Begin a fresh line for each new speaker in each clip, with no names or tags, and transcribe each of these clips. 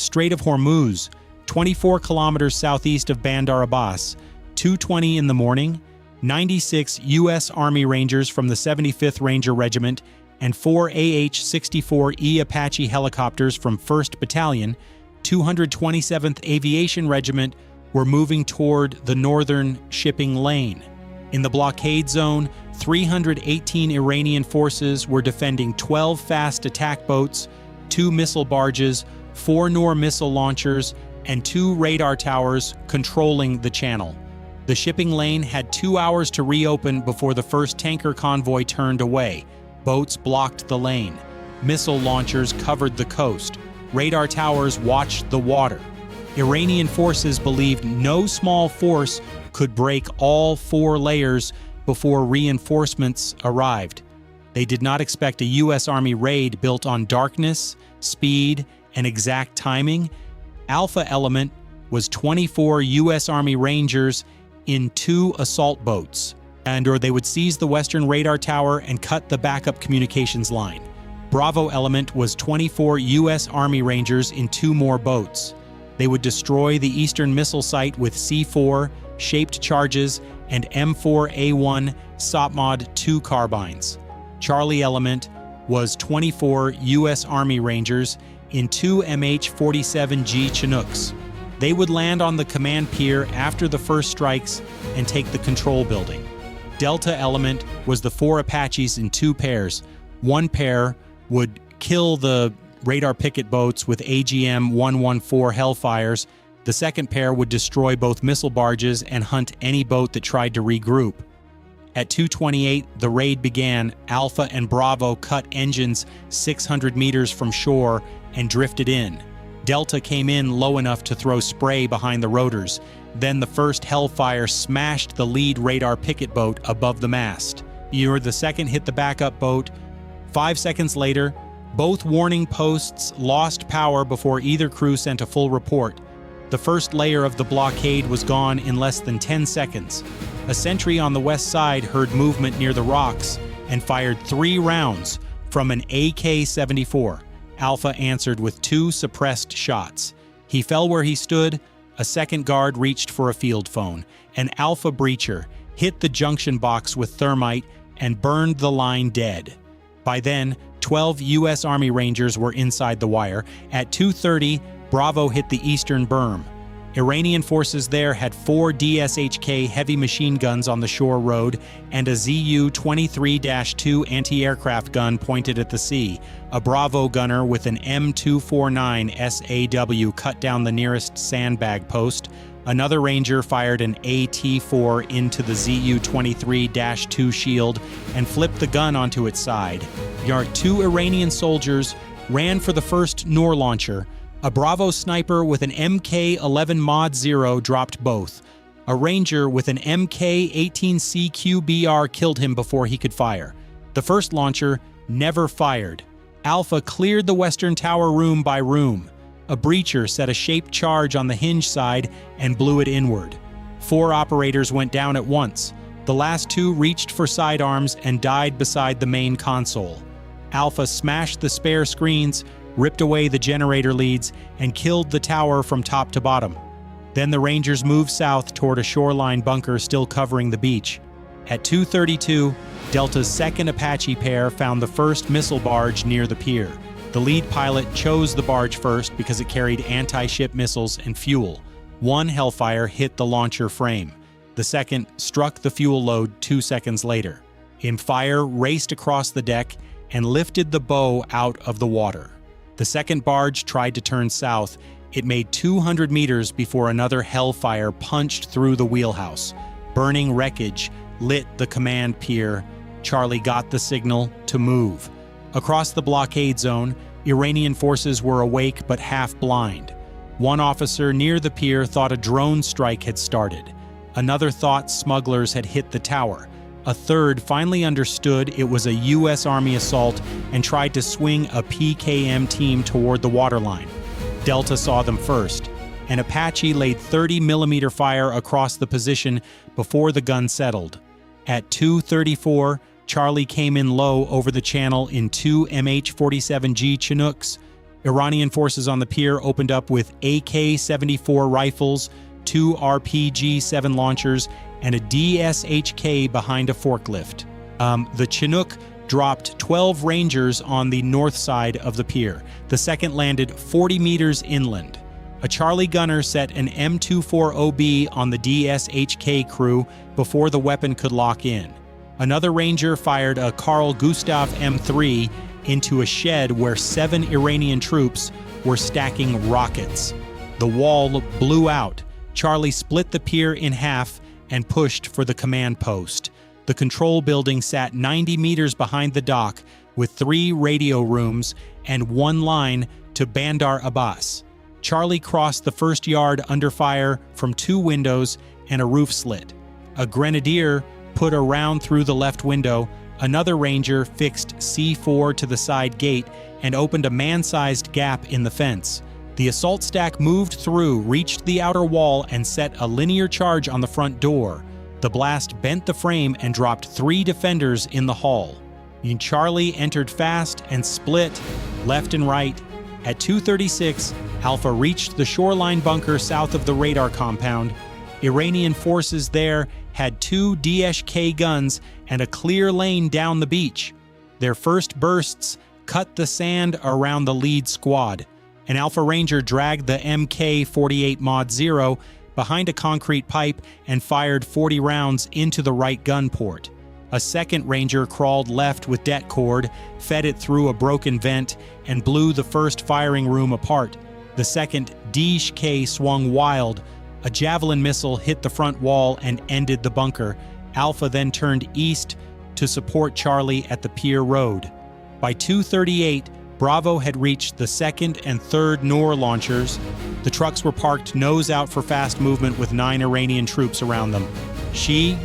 Strait of Hormuz, 24 kilometers southeast of Bandar Abbas, 2:20 in the morning, 96 U.S. Army Rangers from the 75th Ranger Regiment and 4 AH-64E Apache helicopters from 1st Battalion, 227th Aviation Regiment were moving toward the northern shipping lane. In the blockade zone, 318 Iranian forces were defending 12 fast attack boats, 2 missile barges, 4 Noor missile launchers, and 2 radar towers controlling the channel. The shipping lane had 2 hours to reopen before the first tanker convoy turned away. Boats blocked the lane. Missile launchers covered the coast. Radar towers watched the water. Iranian forces believed no small force could break all 4 layers before reinforcements arrived. They did not expect a U.S. Army raid built on darkness, speed, and exact timing. Alpha element was 24 U.S. Army Rangers in 2 assault boats, or they would seize the western radar tower and cut the backup communications line. Bravo element was 24 U.S. Army Rangers in 2 more boats. They would destroy the eastern missile site with C4, shaped charges, and M4A1 SOPMOD 2 carbines. Charlie element was 24 U.S. Army Rangers in 2 MH-47G Chinooks. They would land on the command pier after the first strikes and take the control building. Delta element was the 4 Apaches in 2 pairs. One pair would kill the radar picket boats with AGM-114 Hellfires. The second pair would destroy both missile barges and hunt any boat that tried to regroup. At 2:28, the raid began. Alpha and Bravo cut engines 600 meters from shore and drifted in. Delta came in low enough to throw spray behind the rotors. Then the first Hellfire smashed the lead radar picket boat above the mast. The second hit the backup boat. 5 seconds later, both warning posts lost power before either crew sent a full report. The first layer of the blockade was gone in less than 10 seconds. A sentry on the west side heard movement near the rocks and fired 3 rounds from an AK-74. Alpha answered with 2 suppressed shots. He fell where he stood. A second guard reached for a field phone. An Alpha breacher hit the junction box with thermite and burned the line dead. By then, 12 U.S. Army Rangers were inside the wire. At 2:30, Bravo hit the eastern berm. Iranian forces there had 4 DSHK heavy machine guns on the shore road and a ZU-23-2 anti-aircraft gun pointed at the sea. A Bravo gunner with an M249 SAW cut down the nearest sandbag post. Another Ranger fired an AT-4 into the ZU-23-2 shield and flipped the gun onto its side. 2 Iranian soldiers ran for the first Noor launcher. A Bravo sniper with an MK-11 Mod 0 dropped both. A Ranger with an MK-18C QBR killed him before he could fire. The first launcher never fired. Alpha cleared the western tower room by room. A breacher set a shaped charge on the hinge side and blew it inward. 4 operators went down at once. The last 2 reached for sidearms and died beside the main console. Alpha smashed the spare screens, ripped away the generator leads, and killed the tower from top to bottom. Then the Rangers moved south toward a shoreline bunker still covering the beach. At 2:32, Delta's second Apache pair found the first missile barge near the pier. The lead pilot chose the barge first because it carried anti-ship missiles and fuel. 1 Hellfire hit the launcher frame. The second struck the fuel load 2 seconds later. Fire raced across the deck and lifted the bow out of the water. The second barge tried to turn south. It made 200 meters before another Hellfire punched through the wheelhouse. Burning wreckage lit the command pier. Charlie got the signal to move. Across the blockade zone, Iranian forces were awake but half blind. One officer near the pier thought a drone strike had started. Another thought smugglers had hit the tower. A third finally understood it was a U.S. Army assault and tried to swing a PKM team toward the waterline. Delta saw them first. An Apache laid 30mm fire across the position before the gun settled. At 2:34, Charlie came in low over the channel in 2 MH-47G Chinooks. Iranian forces on the pier opened up with AK-74 rifles, 2 RPG-7 launchers, and a DSHK behind a forklift. The Chinook dropped 12 Rangers on the north side of the pier. The second landed 40 meters inland. A Charlie gunner set an M24OB on the DSHK crew before the weapon could lock in. Another Ranger fired a Carl Gustav M3 into a shed where 7 Iranian troops were stacking rockets. The wall blew out. Charlie split the pier in half and pushed for the command post. The control building sat 90 meters behind the dock with 3 radio rooms and 1 line to Bandar Abbas. Charlie crossed the first yard under fire from 2 windows and a roof slit. A grenadier put a round through the left window. Another Ranger fixed C4 to the side gate and opened a man-sized gap in the fence. The assault stack moved through, reached the outer wall, and set a linear charge on the front door. The blast bent the frame and dropped 3 defenders in the hall. Charlie entered fast and split left and right. At 2:36, Alpha reached the shoreline bunker south of the radar compound. Iranian forces there had 2 DSHK guns and a clear lane down the beach. Their first bursts cut the sand around the lead squad. An Alpha Ranger dragged the MK-48 Mod 0 behind a concrete pipe and fired 40 rounds into the right gun port. A second Ranger crawled left with det cord, fed it through a broken vent, and blew the first firing room apart. The second DSHK swung wild. A javelin missile hit the front wall and ended the bunker. Alpha then turned east to support Charlie at the pier road. By 2:38, Bravo had reached the 2nd and 3rd Noor launchers. The trucks were parked nose out for fast movement with 9 Iranian troops around them.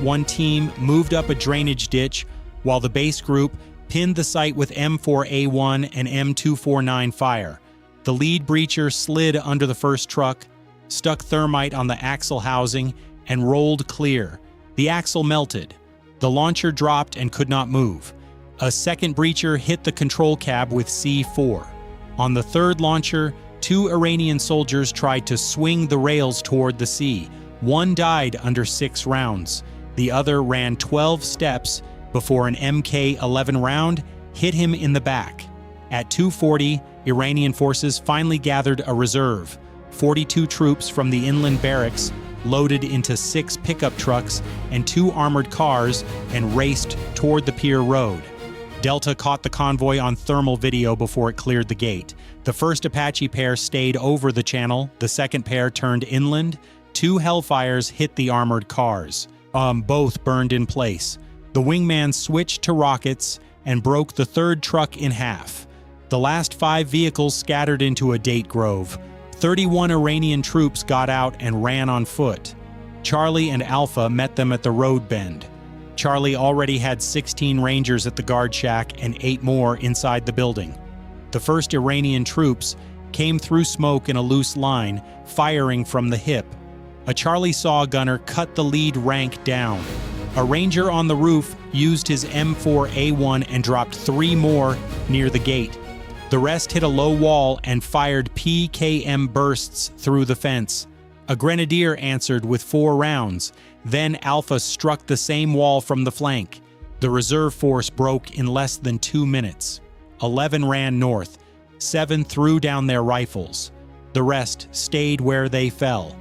One team moved up a drainage ditch, while the base group pinned the site with M4A1 and M249 fire. The lead breacher slid under the first truck, stuck thermite on the axle housing, and rolled clear. The axle melted. The launcher dropped and could not move. A second breacher hit the control cab with C4. On the third launcher, 2 Iranian soldiers tried to swing the rails toward the sea. One died under 6 rounds. The other ran 12 steps before an MK-11 round hit him in the back. At 2:40, Iranian forces finally gathered a reserve. 42 troops from the inland barracks loaded into 6 pickup trucks and 2 armored cars and raced toward the pier road. Delta caught the convoy on thermal video before it cleared the gate. The first Apache pair stayed over the channel. The second pair turned inland. 2 Hellfires hit the armored cars. Both burned in place. The wingman switched to rockets and broke the third truck in half. The last 5 vehicles scattered into a date grove. 31 Iranian troops got out and ran on foot. Charlie and Alpha met them at the road bend. Charlie already had 16 Rangers at the guard shack and 8 more inside the building. The first Iranian troops came through smoke in a loose line, firing from the hip. A Charlie saw gunner cut the lead rank down. A Ranger on the roof used his M4A1 and dropped 3 more near the gate. The rest hit a low wall and fired PKM bursts through the fence. A Grenadier answered with 4 rounds. Then Alpha struck the same wall from the flank. The reserve force broke in less than 2 minutes. 11 ran north. 7 threw down their rifles. The rest stayed where they fell.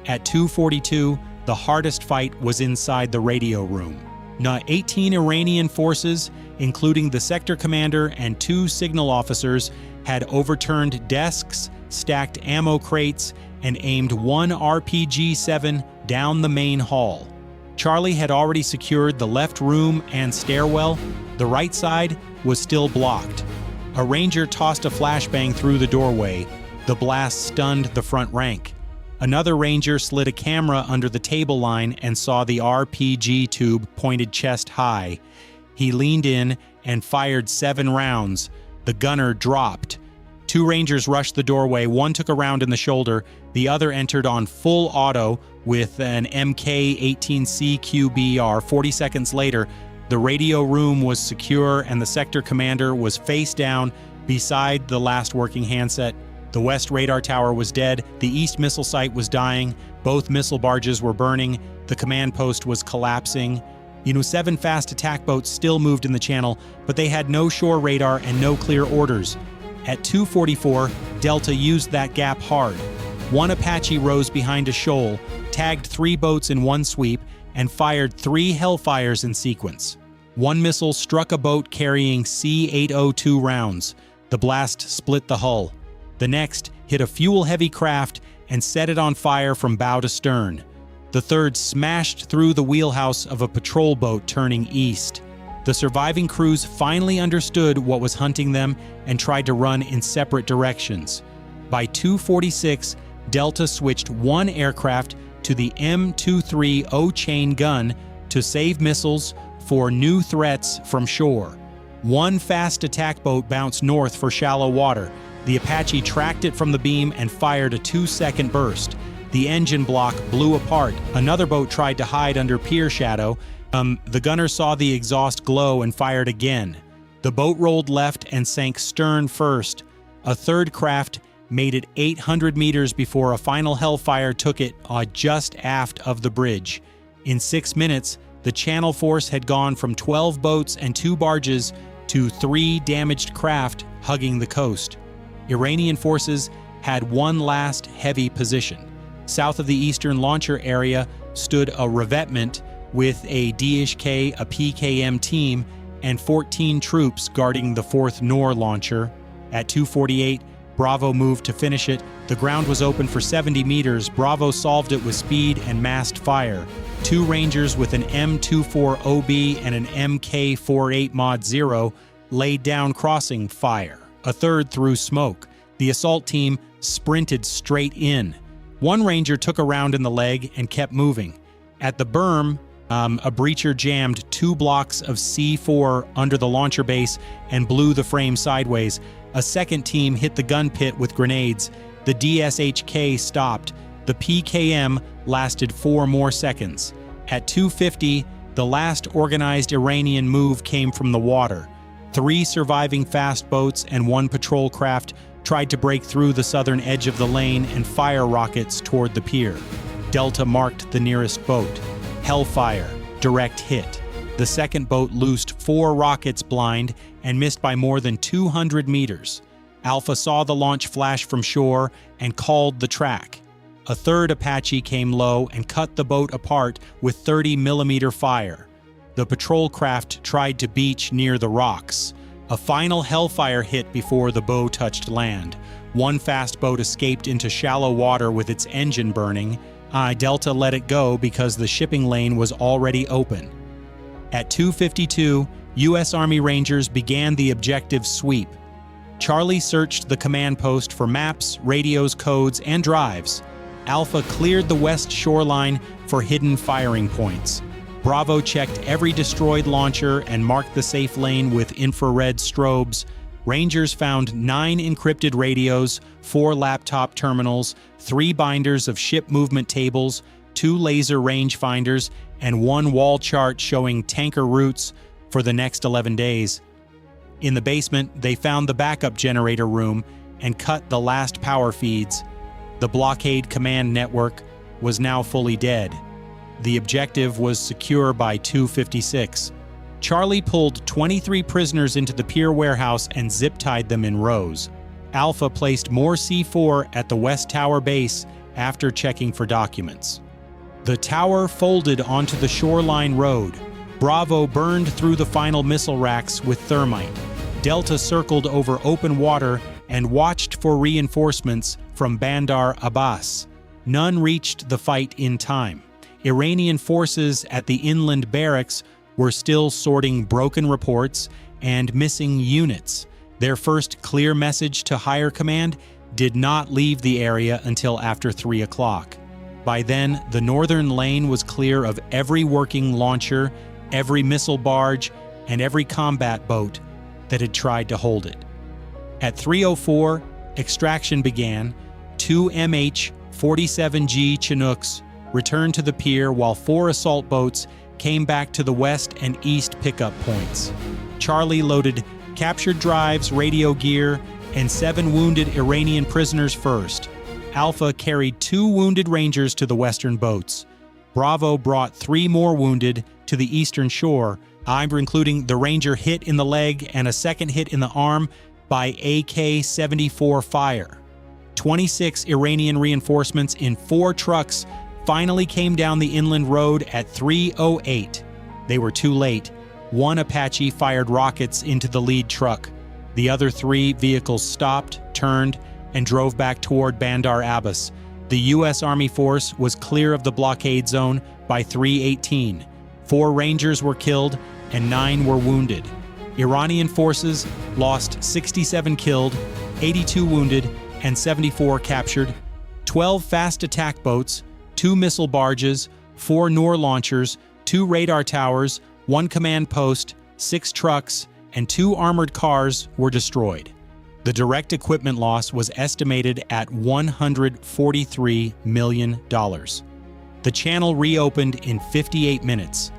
At 2:42, the hardest fight was inside the radio room. 18 Iranian forces, including the sector commander and 2 signal officers, had overturned desks, stacked ammo crates, and aimed 1 RPG-7 down the main hall. Charlie had already secured the left room and stairwell. The right side was still blocked. A Ranger tossed a flashbang through the doorway. The blast stunned the front rank. Another Ranger slid a camera under the table line and saw the RPG tube pointed chest high. He leaned in and fired 7 rounds. The gunner dropped. 2 Rangers rushed the doorway. One took a round in the shoulder. The other entered on full auto with an MK-18C QBR. 40 seconds later, the radio room was secure and the sector commander was face down, Beside the last working handset, the west radar tower was dead, the east missile site was dying, both missile barges were burning, the command post was collapsing. 7 fast attack boats still moved in the channel, but they had no shore radar and no clear orders. At 2:44, Delta used that gap hard. One Apache rose behind a shoal, tagged 3 boats in one sweep, and fired 3 Hellfires in sequence. One missile struck a boat carrying C-802 rounds. The blast split the hull. The next hit a fuel-heavy craft and set it on fire from bow to stern. The third smashed through the wheelhouse of a patrol boat turning east. The surviving crews finally understood what was hunting them and tried to run in separate directions. By 2:46, Delta switched one aircraft to the M23 O-chain gun to save missiles for new threats from shore. One fast attack boat bounced north for shallow water. The Apache tracked it from the beam and fired a 2-second burst. The engine block blew apart. Another boat tried to hide under pier shadow. The gunner saw the exhaust glow and fired again. The boat rolled left and sank stern first. A third craft made it 800 meters before a final Hellfire took it just aft of the bridge. In 6 minutes, the channel force had gone from 12 boats and 2 barges to 3 damaged craft hugging the coast. Iranian forces had one last heavy position. South of the eastern launcher area stood a revetment with a DHK, a PKM team, and 14 troops guarding the 4th NOR launcher. At 2:48, Bravo moved to finish it. The ground was open for 70 meters. Bravo solved it with speed and massed fire. 2 Rangers with an M24OB and an MK48 Mod 0 laid down crossing fire. A third threw smoke. The assault team sprinted straight in. One Ranger took a round in the leg and kept moving. At the berm, a breacher jammed 2 blocks of C4 under the launcher base and blew the frame sideways. A second team hit the gun pit with grenades. The DSHK stopped. The PKM lasted 4 more seconds. At 2:50, the last organized Iranian move came from the water. 3 surviving fast boats and 1 patrol craft tried to break through the southern edge of the lane and fire rockets toward the pier. Delta marked the nearest boat. Hellfire, direct hit. The second boat loosed 4 rockets blind and missed by more than 200 meters. Alpha saw the launch flash from shore and called the track. A third Apache came low and cut the boat apart with 30mm fire. The patrol craft tried to beach near the rocks. A final Hellfire hit before the bow touched land. 1 fast boat escaped into shallow water with its engine burning. Delta let it go because the shipping lane was already open. At 2:52, U.S. Army Rangers began the objective sweep. Charlie searched the command post for maps, radios, codes, and drives. Alpha cleared the west shoreline for hidden firing points. Bravo checked every destroyed launcher and marked the safe lane with infrared strobes. Rangers found 9 encrypted radios, 4 laptop terminals, 3 binders of ship movement tables, 2 laser rangefinders, and 1 wall chart showing tanker routes for the next 11 days. In the basement, they found the backup generator room and cut the last power feeds. The Blockade command network was now fully dead. The objective was secure by 2:56. Charlie pulled 23 prisoners into the pier warehouse and zip-tied them in rows. Alpha placed more C4 at the West Tower base after checking for documents. The tower folded onto the shoreline road. Bravo burned through the final missile racks with thermite. Delta circled over open water and watched for reinforcements from Bandar Abbas. None reached the fight in time. Iranian forces at the inland barracks were still sorting broken reports and missing units. Their first clear message to higher command did not leave the area until after 3 o'clock. By then, the northern lane was clear of every working launcher, every missile barge, and every combat boat that had tried to hold it. At 3:04, extraction began. 2 MH-47G Chinooks returned to the pier while 4 assault boats came back to the west and east pickup points. Charlie loaded captured drives, radio gear, and 7 wounded Iranian prisoners first. Alpha carried 2 wounded Rangers to the western boats. Bravo brought 3 more wounded to the eastern shore, including the Ranger hit in the leg and a second hit in the arm by AK-74 fire. 26 Iranian reinforcements in 4 trucks finally came down the inland road at 3:08. They were too late. 1 Apache fired rockets into the lead truck. The other 3 vehicles stopped, turned, and drove back toward Bandar Abbas. The U.S. Army force was clear of the blockade zone by 3:18. 4 Rangers were killed and 9 were wounded. Iranian forces lost 67 killed, 82 wounded, and 74 captured. 12 fast attack boats, 2 missile barges, 4 Nor launchers, 2 radar towers, 1 command post, 6 trucks, and 2 armored cars were destroyed. The direct equipment loss was estimated at $143 million. The channel reopened in 58 minutes.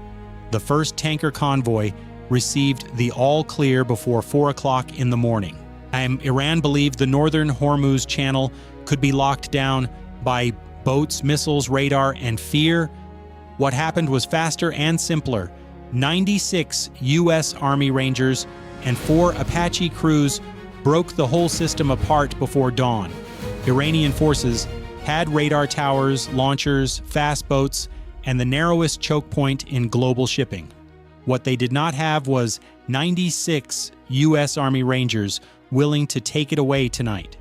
The first tanker convoy received the all clear before 4 o'clock in the morning. Iran believed the northern Hormuz channel could be locked down by boats, missiles, radar, and fear. What happened was faster and simpler. 96 U.S. Army Rangers and 4 Apache crews broke the whole system apart before dawn. Iranian forces had radar towers, launchers, fast boats, and the narrowest choke point in global shipping. What they did not have was 96 U.S. Army Rangers willing to take it away tonight.